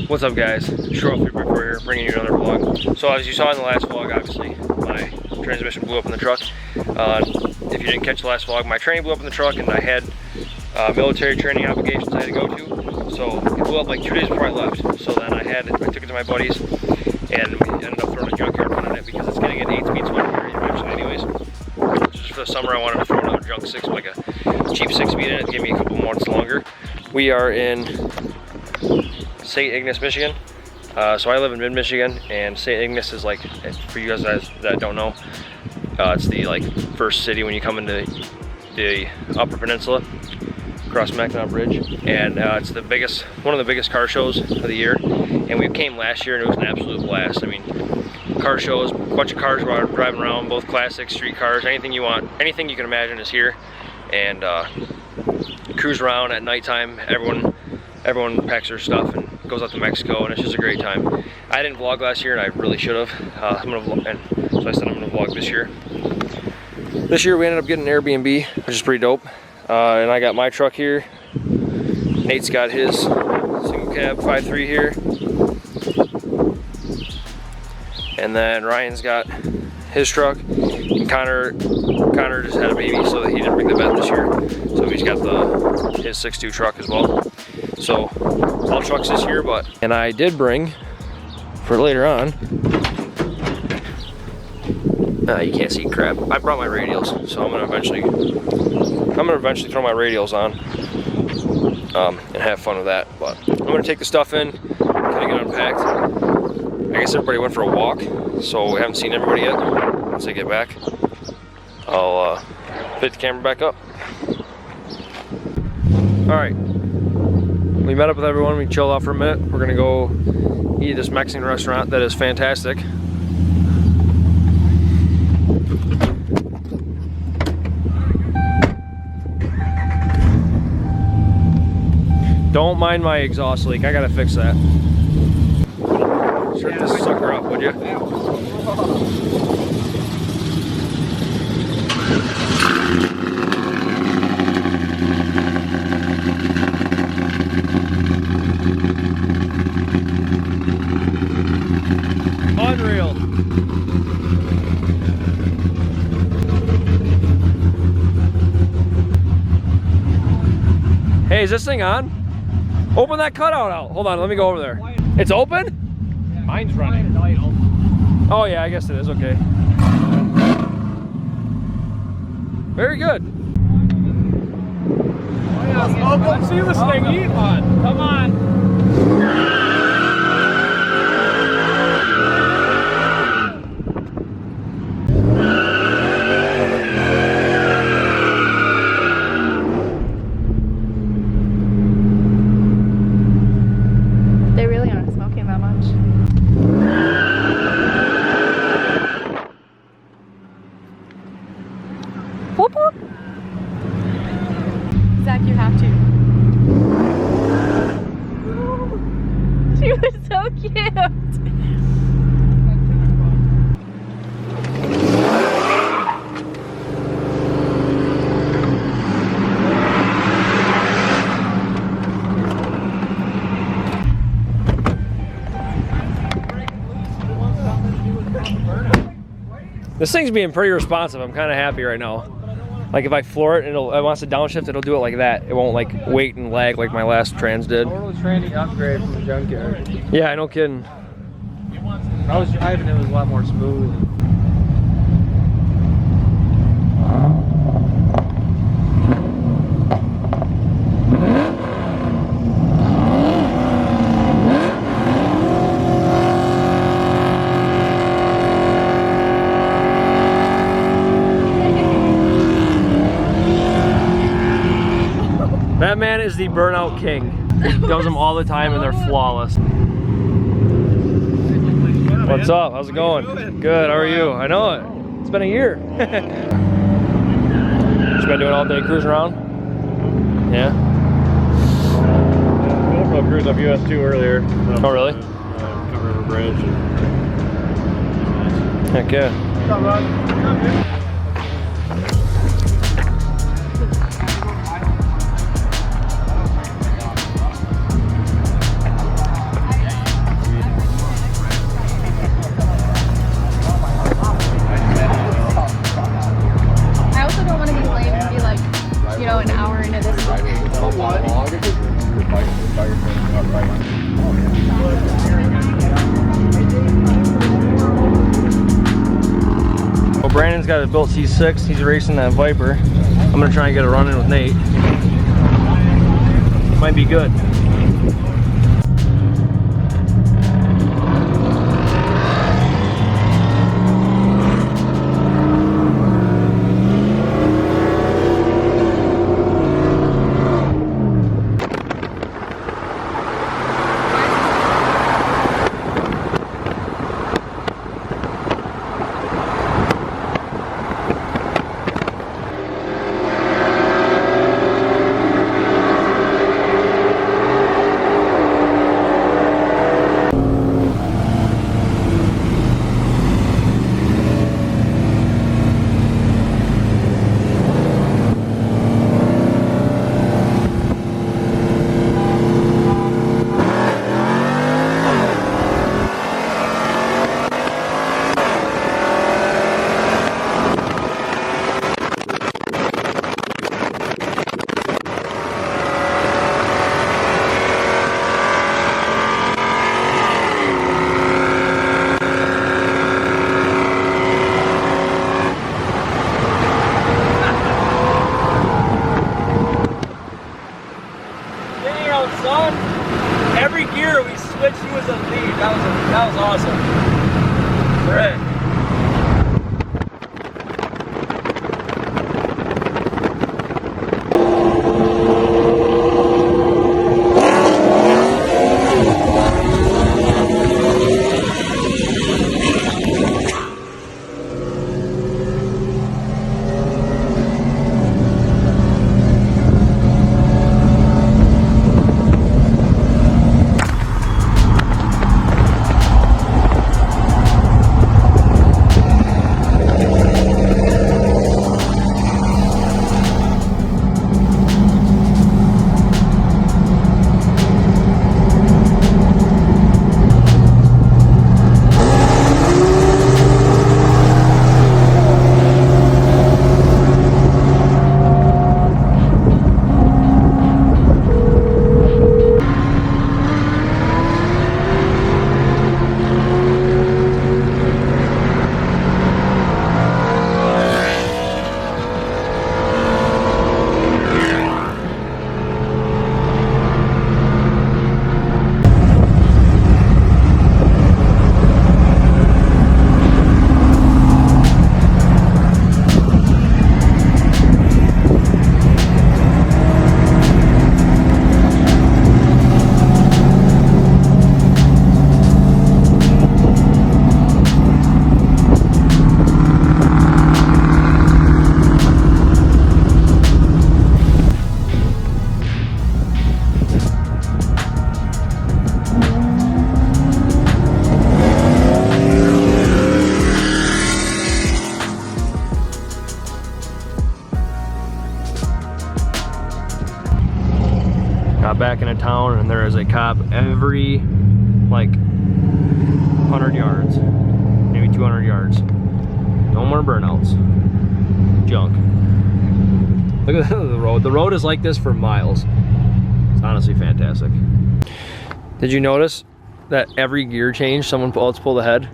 What's up, guys? Short before here, bringing you another vlog. So as you saw in the last vlog, obviously my transmission blew up in the truck. If you didn't catch the last vlog, my training blew up in the truck, and I had military training obligations I had to go to. So it blew up like 2 days before I left. So then I took it to my buddies, and we ended up throwing a junkyard running it because it's getting an 8-speed swing here eventually, anyways. Just for the summer, I wanted to throw another junk 6, like a cheap 6-speed in it. Give me a couple months longer. We are in St. Ignace, Michigan. So I live in mid-Michigan, and St. Ignace is like, for you guys that don't know, it's the like first city when you come into the Upper Peninsula, across Mackinac Bridge, and it's the biggest, one of the biggest car shows of the year. And we came last year, and it was an absolute blast. I mean, car shows, a bunch of cars were driving around, both classic street cars, anything you want, anything you can imagine is here. And cruise around at nighttime. Everyone packs their stuff and goes out to Mexico, and it's just a great time. I didn't vlog last year, and I really should have. I'm gonna vlog, and so I said I'm gonna vlog this year. This year we ended up getting an Airbnb, which is pretty dope. And I got my truck here. Nate's got his single cab 5.3 here, and then Ryan's got his truck. And Connor just had a baby, so that he didn't bring the vet this year. So he's got his 6.2 truck as well. So all trucks this year, and I did bring for later on. You can't see crap. I brought my radials, so I'm gonna eventually throw my radials on and have fun with that. But I'm gonna take the stuff in, kind of get unpacked. I guess everybody went for a walk, so we haven't seen everybody yet. Once I get back, I'll pick the camera back up. All right. We met up with everyone, we chilled out for a minute. We're gonna go eat at this Mexican restaurant that is fantastic. Don't mind my exhaust leak, I gotta fix that. Shut this sucker up, would you? Unreal. Hey, is this thing on? Open that cutout out. Hold on, let me go over there. It's open? Yeah, mine's running. Oh yeah, I guess it is, okay. Very good. Oh, yeah, let's see this thing eat on. Come on. Whoop whoop. Zach, you have to. She was so cute. This thing's being pretty responsive. I'm kind of happy right now. Like if I floor it and it wants to downshift, it'll do it like that. It won't like wait and lag like my last trans did. Total training upgrade from the junkyard. Yeah, no kidding. I was driving, it was a lot more smooth. That man is the burnout king. He does them all the time and they're flawless. What's up? How's it going? Good, how are you? I know it. It's been a year. Just been doing all day cruising around? Yeah? GoPro cruise up US 2 earlier. Oh really? Cover River Bridge. Heck yeah. Ryan's got a built C6. He's racing that Viper. I'm gonna try and get a run in with Nate. Might be good. Every gear we switched, he was a lead. That was awesome. Right. Got back into town and there is a cop every like 100 yards, maybe 200 yards. No more burnouts. Junk. Look at the road. The road is like this for miles. It's honestly fantastic. Did you notice that every gear change someone else pulled ahead?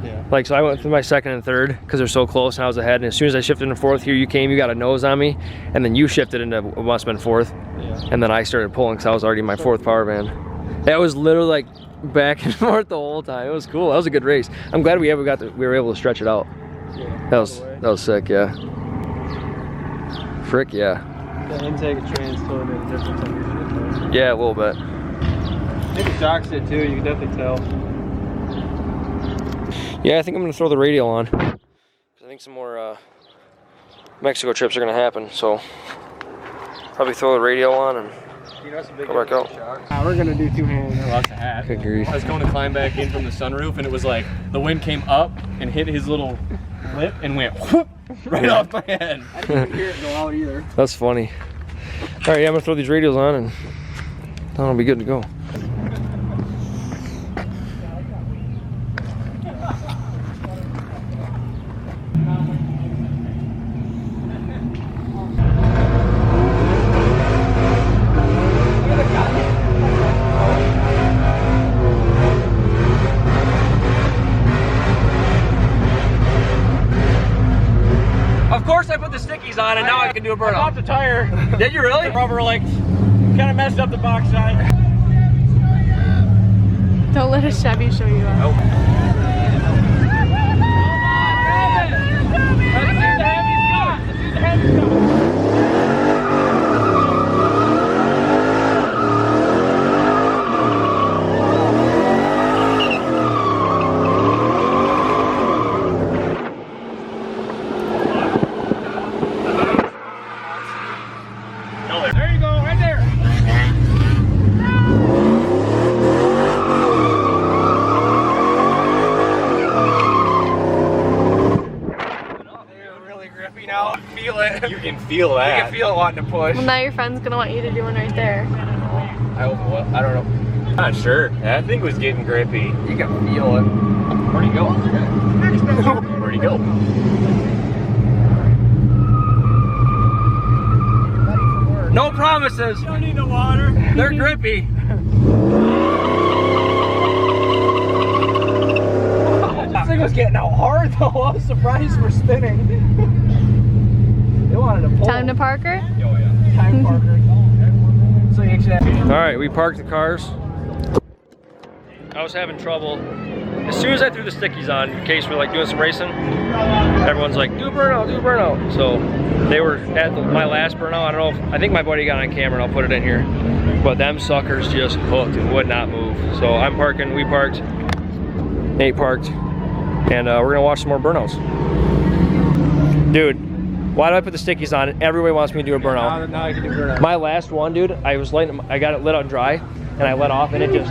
Yeah. Like, so I went through my second and third because they're so close and I was ahead, and as soon as I shifted into fourth, here you came, you got a nose on me, and then you shifted into what must have been fourth. Yeah. And then I started pulling because I was already in my fourth power band. That was literally like back and forth the whole time. It was cool. That was a good race. I'm glad we were able to stretch it out. Yeah. That was sick, yeah. Frick, yeah. The intake of trains totally made a difference on your shit, though. Yeah, a little bit. I think the shocks did too, you can definitely tell. Yeah, I think I'm gonna throw the radial on. I think some more Mexico trips are gonna happen, so probably throw the radial on and go back out. We're gonna do two-handed. I lost a hat. Good grief. I was going to climb back in from the sunroof, and it was like the wind came up and hit his little lip and went whoop, right off my head. I didn't even hear it go out either. That's funny. All right, yeah, I'm gonna throw these radials on and that'll be good to go. can do a burnout. I popped the tire. Did you really? The rubber like kind of messed up the box side. Don't let a Chevy show you up. Nope. There you go, right there. Really grippy now. Feel it. You can feel that. You can feel it wanting to push. Well, now your friend's gonna want you to do one right there. I hope what? I don't know. Not sure. That thing was getting grippy. You can feel it. Where'd he go? Where'd he go? No promises. Don't need no water. They're grippy. This thing was getting out hard though. I was surprised we're spinning. They wanted to pull. Time to park her? Oh yeah. Time parker. So you actually All right, we parked the cars. I was having trouble. As soon as I threw the stickies on, in case we're like doing some racing, everyone's like, do a burnout, do a burnout. So they were at my last burnout. I don't know if, I think my buddy got on camera and I'll put it in here. But them suckers just hooked and would not move. So I'm parking, we parked, Nate parked, and we're gonna watch some more burnouts. Dude, why do I put the stickies on? Everybody wants me to do a burnout. now I can do burnout. My last one, dude, I got it lit out dry, and I let off, and it just,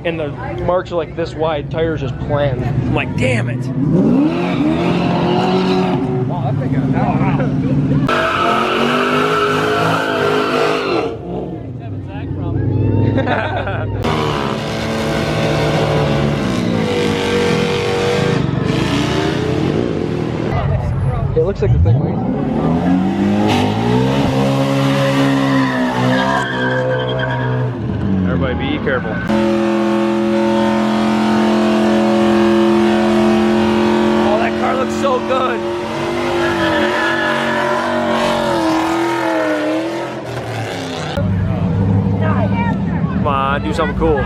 and the marks are like this wide, tires just planting. I'm like, damn it. Wow, that thing got down. It looks like the thing weighs. Everybody be careful. Oh, that car looks so good. Come on, do something cool.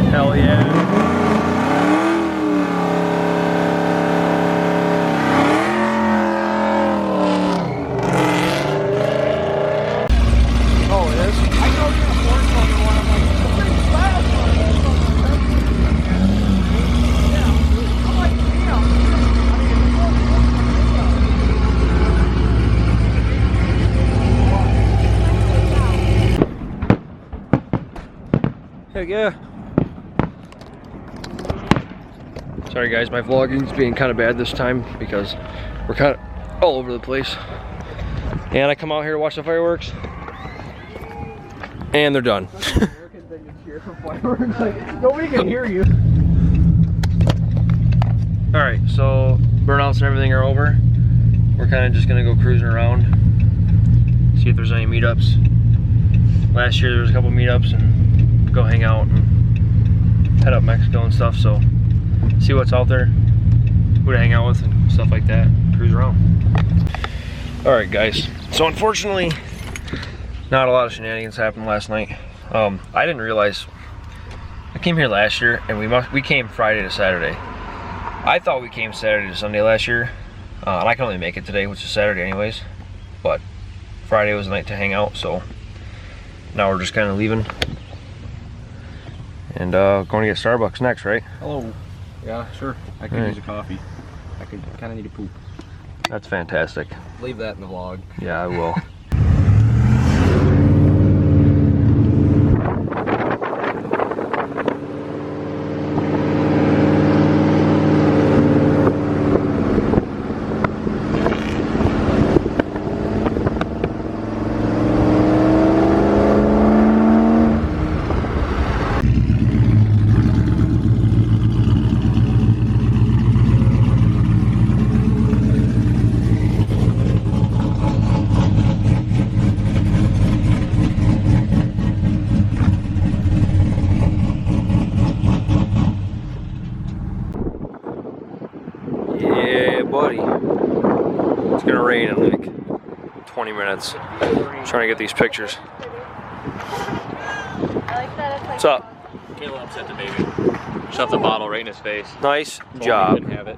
Hell yeah. Oh, it is? I know you're a four-cylinder one. I'm like, it's pretty fast. Yeah. I'm like, Heck yeah. Sorry guys, my vlogging's being kind of bad this time because we're kind of all over the place. And I come out here to watch the fireworks. And they're done. nobody can hear you. Alright, so burnouts and everything are over. We're kind of just gonna go cruising around, see if there's any meetups. Last year there was a couple meetups and go hang out and head up Mexico and stuff, so see what's out there, who to hang out with and stuff like that, cruise around. Alright guys, so unfortunately not a lot of shenanigans happened last night. I didn't realize, I came here last year and we came Friday to Saturday. I thought we came Saturday to Sunday last year, and I can only make it today, which is Saturday anyways, but Friday was the night to hang out, so now we're just kind of leaving and going to get Starbucks next, right? Hello. Yeah, sure. I could use a coffee. I could kind of need a poop. That's fantastic. Leave that in the vlog. Yeah, I will. It's gonna rain in like 20 minutes. Trying to get these pictures. What's up? Caleb upset the baby. Shoved the bottle right in his face. Nice Told job. him he couldn't have it.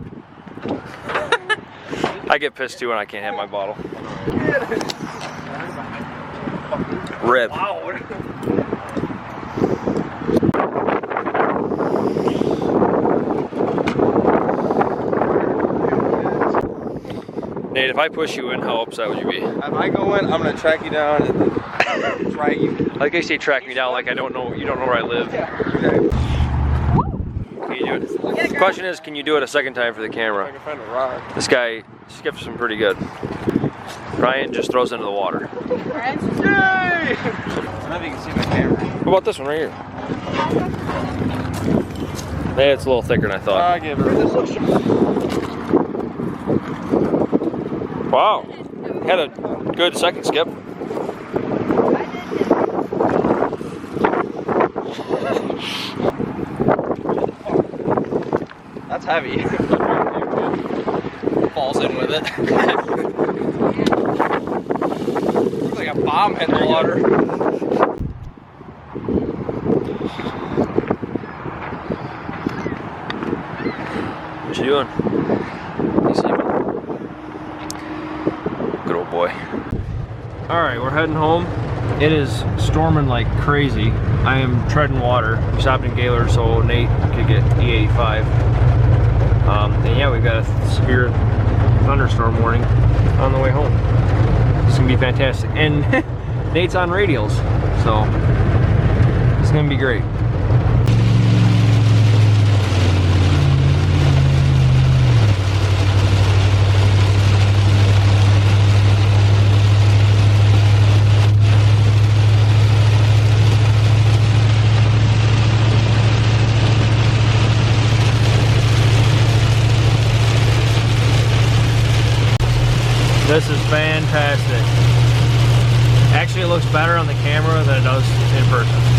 I get pissed too when I can't have my bottle. Rip. Nate, if I push you in, how upset would you be? If I go in, I'm gonna track you down and drag you. Like I say, track me down like I don't know, you don't know where I live. Can you do it? The question is, can you do it a second time for the I camera? can find a rock. This guy skips them pretty good. Ryan just throws into the water. Yay! I don't know if you can see my camera. What about this one right here? Hey, it's a little thicker than I thought. I give her this. Wow, had a good second skip. That's heavy. Falls in with it. Looks like a bomb hit the water. What you doing? You see me? Good old boy. All right, we're heading home. It is storming like crazy. I am treading water. We stopped in Gaylord so Nate could get E85. And yeah, we've got a severe thunderstorm warning on the way home. It's gonna be fantastic. And Nate's on radials, so it's gonna be great. This is fantastic. Actually, it looks better on the camera than it does in person.